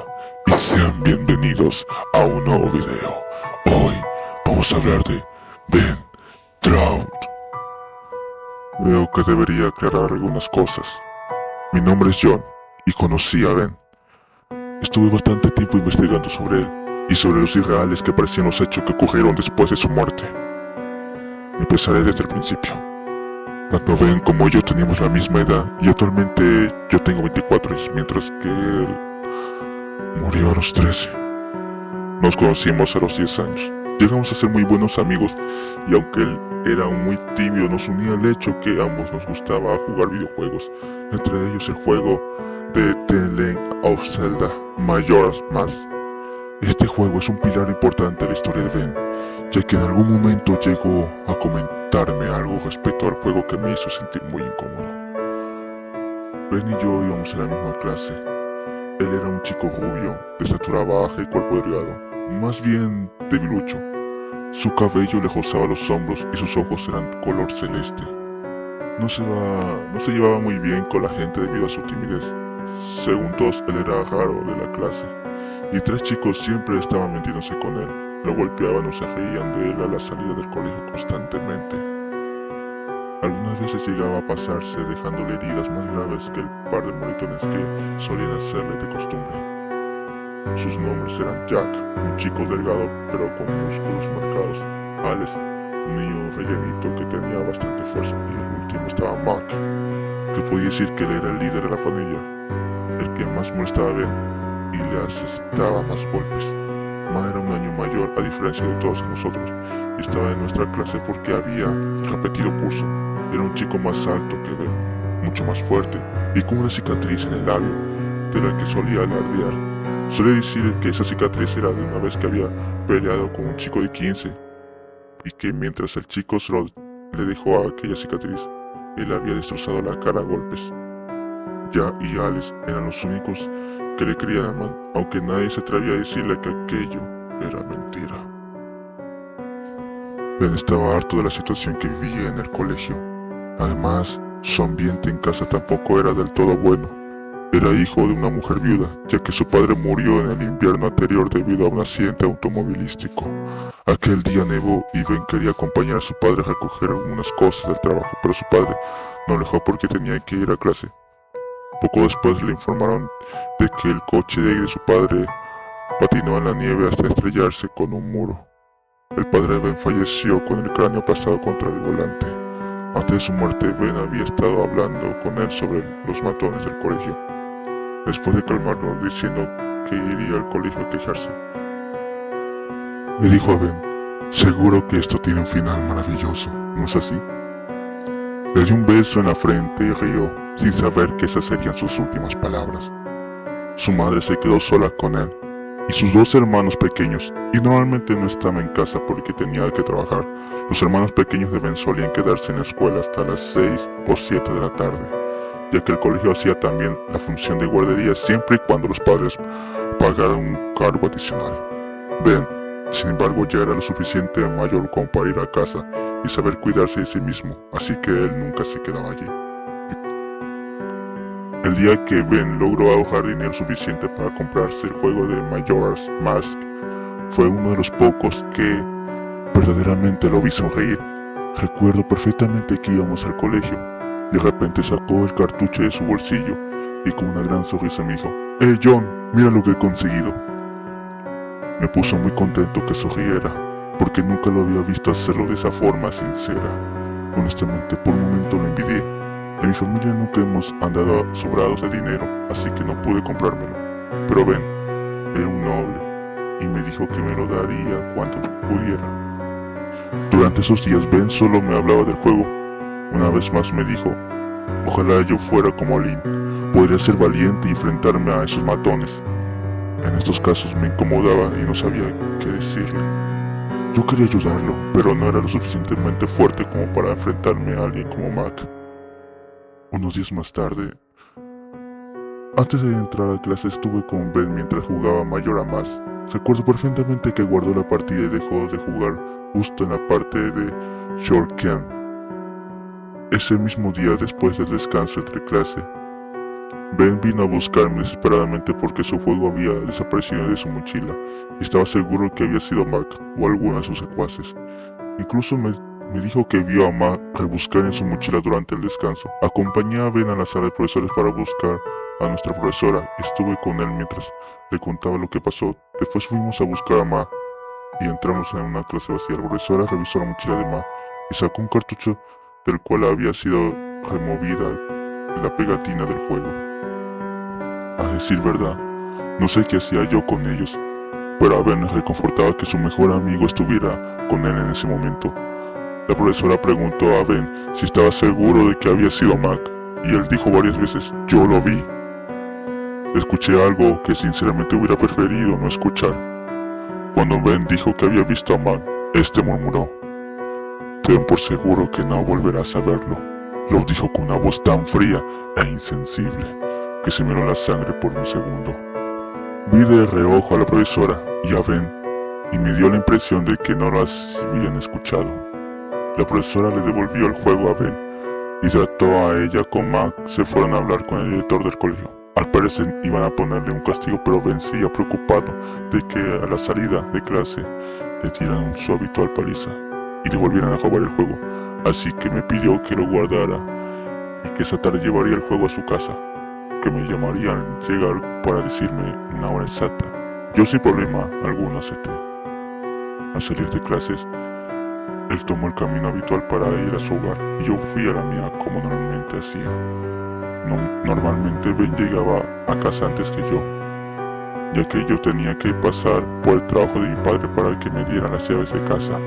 Hola y sean bienvenidos a un nuevo video. Hoy vamos a hablar de Ben Trout. Veo que debería aclarar algunas cosas. Mi nombre es John y conocí a Ben. Estuve bastante tiempo investigando sobre él y sobre los irreales que parecían los hechos que ocurrieron después de su muerte. Empezaré desde el principio. Tanto Ben como yo teníamos la misma edad y actualmente yo tengo 24 años, mientras que él murió a los 13. Nos conocimos a los 10 años. Llegamos a ser muy buenos amigos y aunque él era muy tímido, nos unía el hecho que a ambos nos gustaba jugar videojuegos, entre ellos el juego de The Legend of Zelda Majora's Mask. Este juego es un pilar importante de la historia de Ben, ya que en algún momento llegó a comentarme algo respecto al juego que me hizo sentir muy incómodo. Ben y yo íbamos a la misma clase. Él era un chico rubio, de estatura baja y cuerpo delgado, más bien debilucho. Su cabello le rozaba los hombros y sus ojos eran color celeste. No se llevaba muy bien con la gente debido a su timidez. Según todos, él era raro de la clase, y 3 chicos siempre estaban metiéndose con él. Lo golpeaban o se reían de él a la salida del colegio constantemente. Algunas veces llegaba a pasarse dejándole heridas más graves que el par de moretones que solían hacerle de costumbre. Sus nombres eran Jack, un chico delgado pero con músculos marcados; Alex, un niño rellenito que tenía bastante fuerza; y el último estaba Mac, que podía decir que él era el líder de la familia, el que más molestaba a Ben y le asestaba más golpes. Ma era un año mayor a diferencia de todos nosotros y estaba en nuestra clase porque había repetido curso. Era un chico más alto que Ben, mucho más fuerte y con una cicatriz en el labio de la que solía alardear. Solía decir que esa cicatriz era de una vez que había peleado con un chico de 15 y que mientras el chico solo le dejó aquella cicatriz, él había destrozado la cara a golpes. Ya y Alex eran los únicos que le querían a Man, aunque nadie se atrevía a decirle que aquello era mentira. Ben estaba harto de la situación que vivía en el colegio. Además, su ambiente en casa tampoco era del todo bueno. Era hijo de una mujer viuda, ya que su padre murió en el invierno anterior debido a un accidente automovilístico. Aquel día nevó y Ben quería acompañar a su padre a recoger algunas cosas del trabajo, pero su padre no lo dejó porque tenía que ir a clase. Poco después le informaron de que el coche de su padre patinó en la nieve hasta estrellarse con un muro. El padre de Ben falleció con el cráneo aplastado contra el volante. Antes de su muerte, Ben había estado hablando con él sobre los matones del colegio. Después de calmarlo diciendo que iría al colegio a quejarse, le dijo a Ben: seguro que esto tiene un final maravilloso, ¿no es así? Le dio un beso en la frente y rió, sin saber que esas serían sus últimas palabras. Su madre se quedó sola con él y sus 2 hermanos pequeños, y normalmente no estaba en casa porque tenía que trabajar. Los hermanos pequeños de Ben solían quedarse en la escuela hasta las 6 o 7 de la tarde, ya que el colegio hacía también la función de guardería siempre y cuando los padres pagaran un cargo adicional. Ben, sin embargo, ya era lo suficiente mayor como para ir a casa y saber cuidarse de sí mismo, así que él nunca se quedaba allí. El día que Ben logró ahorrar dinero suficiente para comprarse el juego de Majora's Mask, fue uno de los pocos que verdaderamente lo vi sonreír. Recuerdo perfectamente que íbamos al colegio. De repente sacó el cartucho de su bolsillo y con una gran sonrisa me dijo: «Hey John, mira lo que he conseguido». Me puso muy contento que sonriera, porque nunca lo había visto hacerlo de esa forma sincera. Honestamente, por un momento lo envidié. En mi familia nunca hemos andado sobrados de dinero, así que no pude comprármelo. Pero Ben era un noble y me dijo que me lo daría cuando pudiera. Durante esos días Ben solo me hablaba del juego. Una vez más me dijo: ojalá yo fuera como Link, podría ser valiente y enfrentarme a esos matones. En estos casos me incomodaba y no sabía qué decirle. Yo quería ayudarlo, pero no era lo suficientemente fuerte como para enfrentarme a alguien como Mac. Unos días más tarde, antes de entrar a clase, estuve con Ben mientras jugaba Majora's Mask. Recuerdo perfectamente que guardó la partida y dejó de jugar justo en la parte de Shuriken. Ese mismo día, después del descanso entre clase, Ben vino a buscarme desesperadamente porque su juego había desaparecido de su mochila y estaba seguro que había sido Mac o alguno de sus secuaces. Incluso me dijo que vio a Mac rebuscar en su mochila durante el descanso. Acompañé a Ben a la sala de profesores para buscar a nuestra profesora. Estuve con él mientras le contaba lo que pasó. Después fuimos a buscar a Mac y entramos en una clase vacía. La profesora revisó la mochila de Mac y sacó un cartucho del cual había sido removida la pegatina del juego. A decir verdad, no sé qué hacía yo con ellos, pero a Ben le reconfortaba que su mejor amigo estuviera con él en ese momento. La profesora preguntó a Ben si estaba seguro de que había sido Mac, y él dijo varias veces, yo lo vi. Escuché algo que sinceramente hubiera preferido no escuchar. Cuando Ben dijo que había visto a Mac, este murmuró, ten por seguro que no volverás a verlo. Lo dijo con una voz tan fría e insensible que se me heló la sangre por un segundo. Vi de reojo a la profesora y a Ben y me dio la impresión de que no lo habían escuchado. La profesora le devolvió el juego a Ben y trató a ella con Mac se fueron a hablar con el director del colegio. Al parecer iban a ponerle un castigo, pero Ben seguía preocupado de que a la salida de clase le tiraran su habitual paliza y le volvieran a robar el juego. Así que me pidió que lo guardara y que esa tarde llevaría el juego a su casa, que me llamaría al llegar para decirme una hora exacta. Yo sin problema alguno acepté. Al salir de clases, él tomó el camino habitual para ir a su hogar y yo fui a la mía como normalmente hacía. Normalmente Ben llegaba a casa antes que yo, ya que yo tenía que pasar por el trabajo de mi padre para que me dieran las llaves de casa,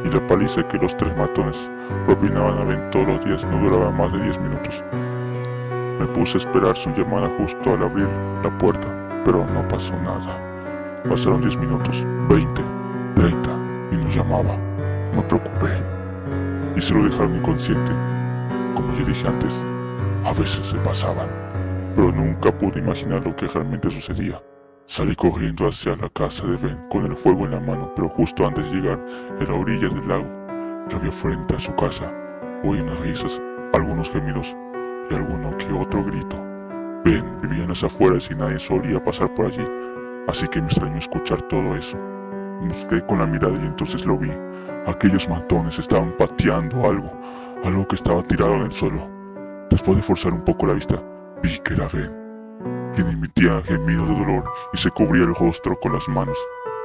y la paliza que los tres matones propinaban a Ben todos los días no duraba más de 10 minutos. Me puse a esperar su llamada justo al abrir la puerta, pero no pasó nada. Pasaron 10 minutos, 20, 30 y no llamaba. Me preocupé y se lo dejaron inconsciente. Como ya dije antes, a veces se pasaban, pero nunca pude imaginar lo que realmente sucedía. Salí corriendo hacia la casa de Ben con el fuego en la mano, pero justo antes de llegar a la orilla del lago que había frente a su casa, oí unas risas, algunos gemidos y alguno que otro grito. Ben vivía en las afueras y nadie solía pasar por allí, así que me extrañó escuchar todo eso. Busqué con la mirada y entonces lo vi. Aquellos matones estaban pateando algo que estaba tirado en el suelo. Después de forzar un poco la vista, vi que era Ben, quien emitía gemidos de dolor y se cubría el rostro con las manos.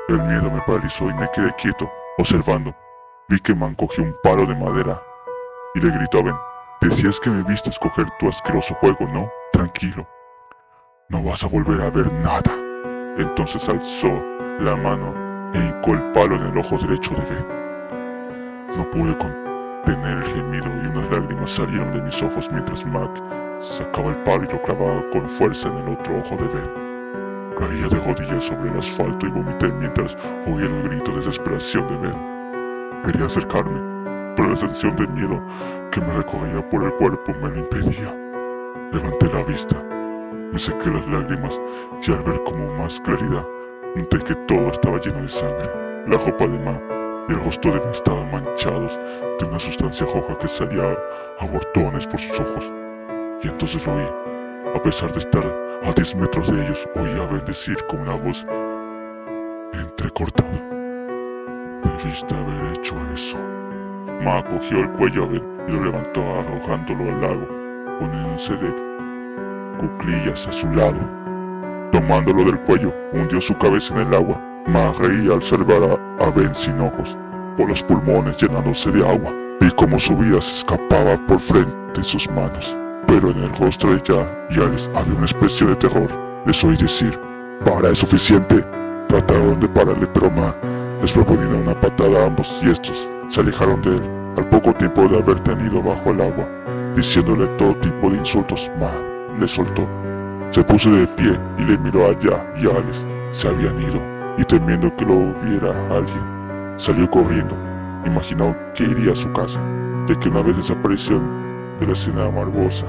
El miedo me paralizó y me quedé quieto, observando. Vi que Man cogió un palo de madera y le gritó a Ben, decías que me viste escoger tu asqueroso juego, ¿no? Tranquilo, no vas a volver a ver nada. Entonces alzó la mano e hincó el palo en el ojo derecho de Ben. No pude contener el gemido y unas lágrimas salieron de mis ojos mientras Mac sacaba el palo y lo clavaba con fuerza en el otro ojo de Ben. Caía de rodillas sobre el asfalto y vomité mientras oía los gritos de desesperación de Ben. Quería acercarme, pero la sensación de miedo que me recorría por el cuerpo me lo impedía. Levanté la vista, me sequé las lágrimas y al ver con más claridad, noté que todo estaba lleno de sangre. La ropa de Ma y el rostro de Ben estaban manchados de una sustancia roja que salía a bortones por sus ojos. Y entonces lo oí. A pesar de estar a 10 metros de ellos, oía a Ben decir con una voz entrecortada, debiste haber hecho eso. Ma cogió el cuello a Ben y lo levantó arrojándolo al lago, poniéndose de cuclillas a su lado. Tomándolo del cuello, hundió su cabeza en el agua. Ma reía al observar a Ben sin ojos, por los pulmones llenándose de agua. Vi cómo su vida se escapaba por frente de sus manos, pero en el rostro de Ya y Alex había una expresión de terror. Les oí decir, para, es suficiente. Trataron de pararle, pero Ma les proponía una patada a ambos y estos se alejaron de él. Al poco tiempo de haber tenido bajo el agua, diciéndole todo tipo de insultos, Ma le soltó. Se puso de pie y le miró a Ya y a Alex. Se habían ido y temiendo que lo viera alguien, salió corriendo. Imaginó que iría a su casa, ya que una vez desapareció de la escena morbosa.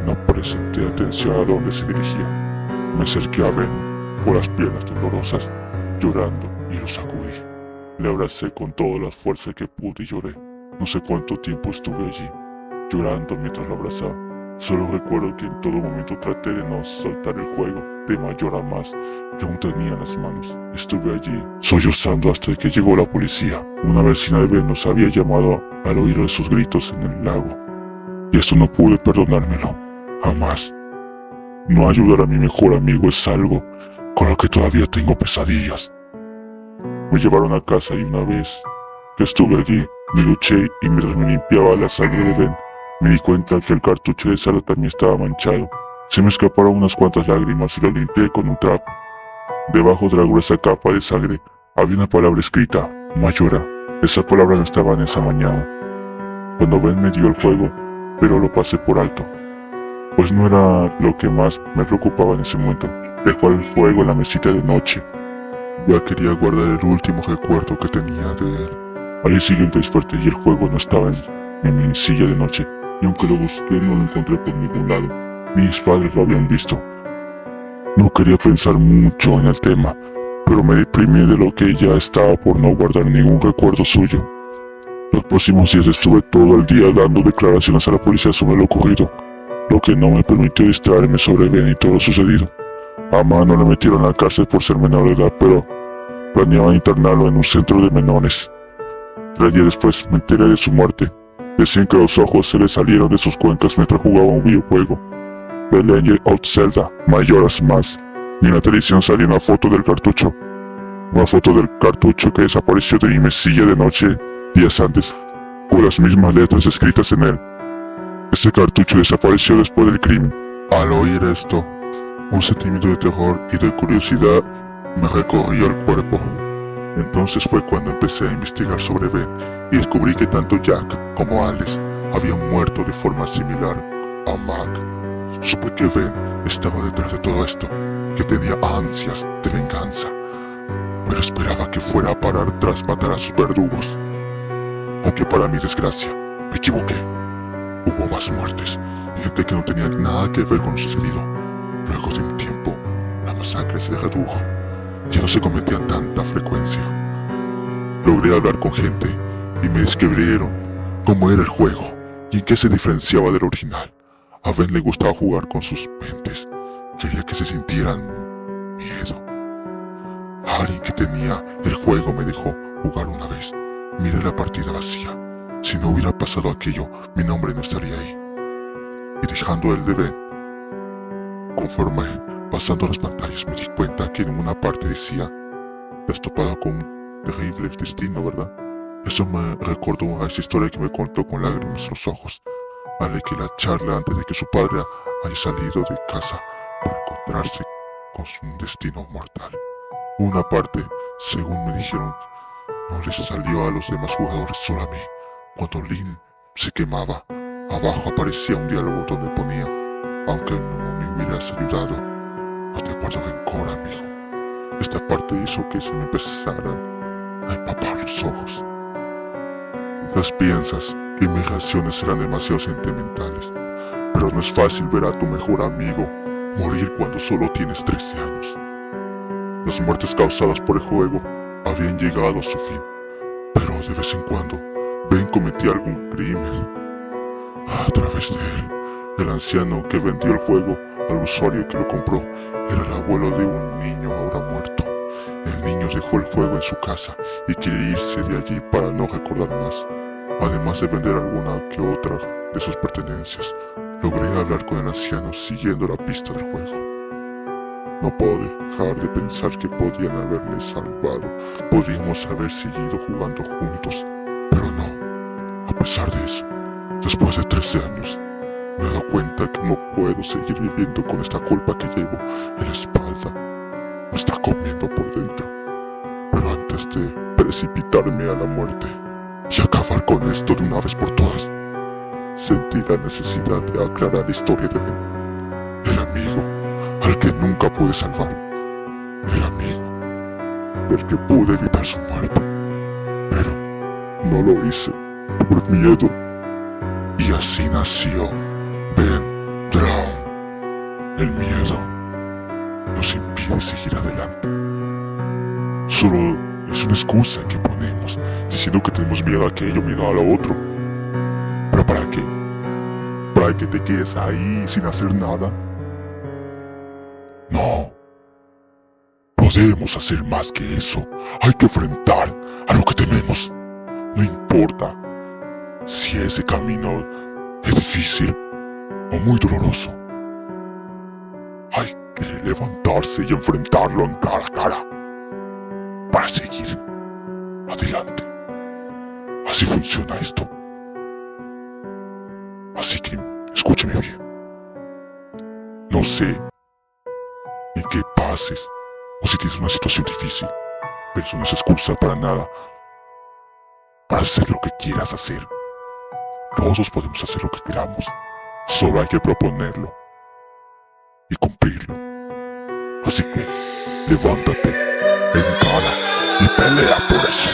No presenté atención a dónde se dirigía. Me acerqué a Ben por las piernas temblorosas, llorando, y lo sacudí. Le abracé con toda la fuerza que pude y lloré. No sé cuánto tiempo estuve allí, llorando mientras lo abrazaba. Solo recuerdo que en todo momento traté de no soltar el juego, de mayor a más, que aún tenía en las manos. Estuve allí, sollozando hasta que llegó la policía. Una vecina de Ben nos había llamado al oír de sus gritos en el lago. Y esto no pude perdonármelo, jamás. No ayudar a mi mejor amigo es algo con lo que todavía tengo pesadillas. Me llevaron a casa y una vez que estuve allí, me duché y mientras me limpiaba la sangre de Ben, me di cuenta que el cartucho de sal también estaba manchado. Se me escaparon unas cuantas lágrimas y lo limpié con un trapo. Debajo de la gruesa capa de sangre había una palabra escrita, Mayora. Esa palabra no estaba en esa mañana, cuando Ben me dio el juego, pero lo pasé por alto, pues no era lo que más me preocupaba en ese momento. Dejó el juego en la mesita de noche. Ya quería guardar el último recuerdo que tenía de él. Al día siguiente desperté y el juego no estaba en mi silla de noche, y aunque lo busqué no lo encontré por ningún lado. Mis padres lo habían visto. No quería pensar mucho en el tema, pero me deprimí de lo que ya estaba por no guardar ningún recuerdo suyo. Los próximos días estuve todo el día dando declaraciones a la policía sobre lo ocurrido, lo que no me permitió distraerme sobre Ben y todo lo sucedido. A Mano le metieron a la cárcel por ser menor de edad, pero planeaban internarlo en un centro de menores. 3 días después me enteré de su muerte. Decían que los ojos se le salieron de sus cuencas mientras jugaba un videojuego, The Legend of Zelda, Majora's Mask, y en la televisión salía una foto del cartucho. Una foto del cartucho que desapareció de mi mesilla de noche días antes, con las mismas letras escritas en él. Ese cartucho desapareció después del crimen. Al oír esto, un sentimiento de terror y de curiosidad me recorrió el cuerpo. Entonces fue cuando empecé a investigar sobre Ben y descubrí que tanto Jack como Alice habían muerto de forma similar a Mac. Supe que Ben estaba detrás de todo esto, que tenía ansias de venganza, pero esperaba que fuera a parar tras matar a sus verdugos. Aunque para mi desgracia, me equivoqué. Hubo más muertes, gente que no tenía nada que ver con lo sucedido. Luego de un tiempo, la masacre se redujo. Ya no se cometían tanta frecuencia. Logré hablar con gente y me describieron cómo era el juego y en qué se diferenciaba del original. A Ben le gustaba jugar con sus mentes. Quería que se sintieran miedo. Alguien que tenía el juego me dejó jugar una vez. Miré la partida vacía. Si no hubiera pasado aquello, mi nombre no estaría ahí. Y dejando el de Ben, conforme pasando las pantallas me di cuenta que en una parte decía: te has topado con un terrible destino, ¿verdad? Eso me recordó a esa historia que me contó con lágrimas en los ojos, al que la charla antes de que su padre haya salido de casa para encontrarse con un destino mortal. Una parte, según me dijeron, no les salió a los demás jugadores, solo a mí. Cuando Lynn se quemaba, abajo aparecía un diálogo donde ponía: aunque no me hubieras ayudado, no te guardo rencor, amigo. Esta parte hizo que se me empezaran a empapar los ojos. Quizás piensas que mis reacciones serán demasiado sentimentales, pero no es fácil ver a tu mejor amigo morir cuando solo tienes 13 años. Las muertes causadas por el juego habían llegado a su fin, pero de vez en cuando Ben cometía algún crimen. A través de él, el anciano que vendió el juego al usuario que lo compró era el abuelo de un niño ahora muerto. El niño dejó el juego en su casa y quiere irse de allí para no recordar más. Además de vender alguna que otra de sus pertenencias, logré hablar con el anciano siguiendo la pista del juego. No puedo dejar de pensar que podían haberme salvado. Podríamos haber seguido jugando juntos, pero no. A pesar de eso, después de 13 años, me he dado cuenta que no puedo seguir viviendo con esta culpa que llevo en la espalda. Me está comiendo por dentro. Pero antes de precipitarme a la muerte y acabar con esto de una vez por todas, sentí la necesidad de aclarar la historia de Ben, el amigo al que nunca pude salvar, el amigo del que pude evitar su muerte, pero no lo hice por miedo. Y así nació Ben Drown. El miedo nos impide seguir adelante. Solo es una excusa que ponemos, diciendo que tenemos miedo a aquello, miedo a lo otro. ¿Pero para qué? ¿Para que te quedes ahí sin hacer nada. No. Podemos hacer más que eso. Hay que enfrentar a lo que tenemos. No importa si ese camino es difícil o muy doloroso. Hay que levantarse y enfrentarlo en cara a cara para seguir adelante. Así funciona esto. Así que escúchame bien. No sé en qué pases o si tienes una situación difícil, pero eso no es excusa para nada para hacer lo que quieras hacer. Todos podemos hacer lo que queramos, solo hay que proponerlo y cumplirlo. Así que levántate, encara y pelea por eso.